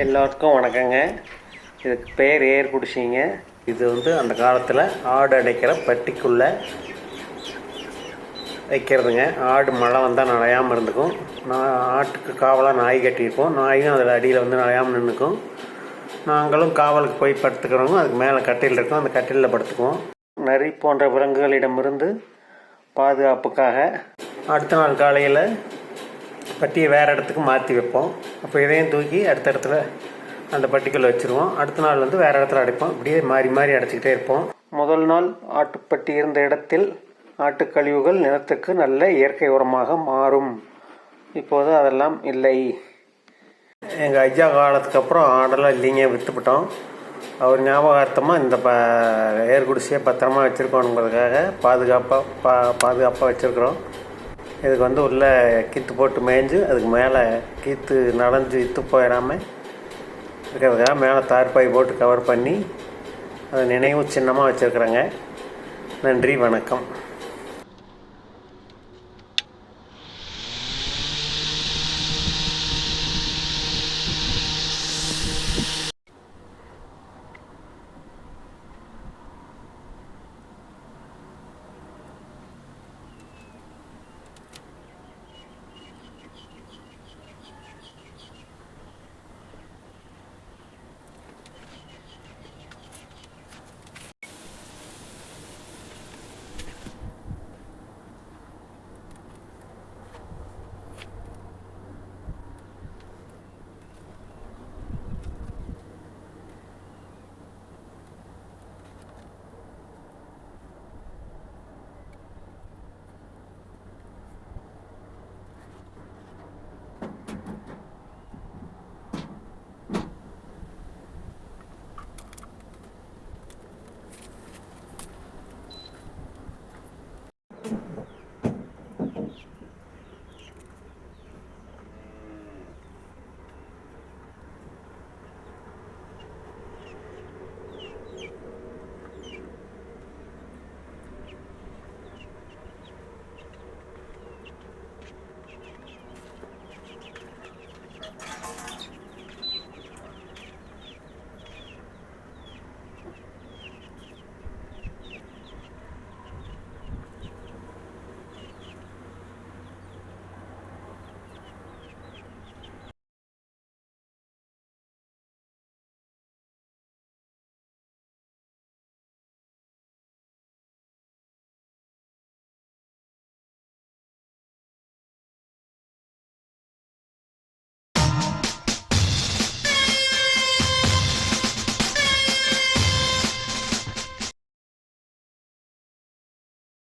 எல்லோருக்கும் வணக்கங்க. இதுக்கு பேர் ஏர் குடிசைங்க. இது அந்த காலத்தில் ஆடு அடைக்கிற பட்டிக்குள்ளே வைக்கிறதுங்க. ஆடு மழை வந்தால் நனையாமல் இருந்துக்கும். ஆட்டுக்கு காவலாக நாய் கட்டியிருப்போம். நாயும் அதில் அடியில் நனையாமல் நின்றுக்கும். நாங்களும் காவலுக்கு போய் படுத்துக்கிறோங்க. அதுக்கு மேலே கட்டில் இருக்கும். அந்த கட்டிலில் படுத்துக்குவோம். நரி போன்ற விலங்குகளிடமிருந்து பாதுகாப்புக்காக அடுத்த நாள் காலையில் பட்டியை வேறு இடத்துக்கு மாற்றி வைப்போம். அப்போ இதையும் தூக்கி அடுத்த இடத்துல அந்த பட்டிக்குள்ளே வச்சுருவோம். அடுத்த நாள் வேறு இடத்துல அடைப்போம். இப்படியே மாறி மாறி அடைச்சிக்கிட்டே இருப்போம். முதல் நாள் ஆட்டுப்பட்டி இருந்த இடத்தில் ஆட்டுக்கழிவுகள் நிலத்துக்கு நல்ல இயற்கை உரமாக மாறும். இப்போது அதெல்லாம் இல்லை. எங்கள் ஐயா காலத்துக்கு அப்புறம் ஆடெல்லாம் இல்லைங்க, விற்றுப்பிட்டோம். அவர் ஞாபகார்த்தமாக இந்த ஏர் குடிசையை பத்திரமா வச்சுருக்கோங்கிறதுக்காக பாதுகாப்பாக வச்சுருக்குறோம். இதுக்கு உள்ளே கீற்று போட்டு மேய்ஞ்சு அதுக்கு மேலே கீற்று நனைஞ்சு இத்து போயிடாமல் இருக்கிறதுக்காக மேலே தார்பாய் போட்டு கவர் பண்ணி அதை நினைவு சின்னமாக வச்சுருக்குறேங்க. நன்றி, வணக்கம்.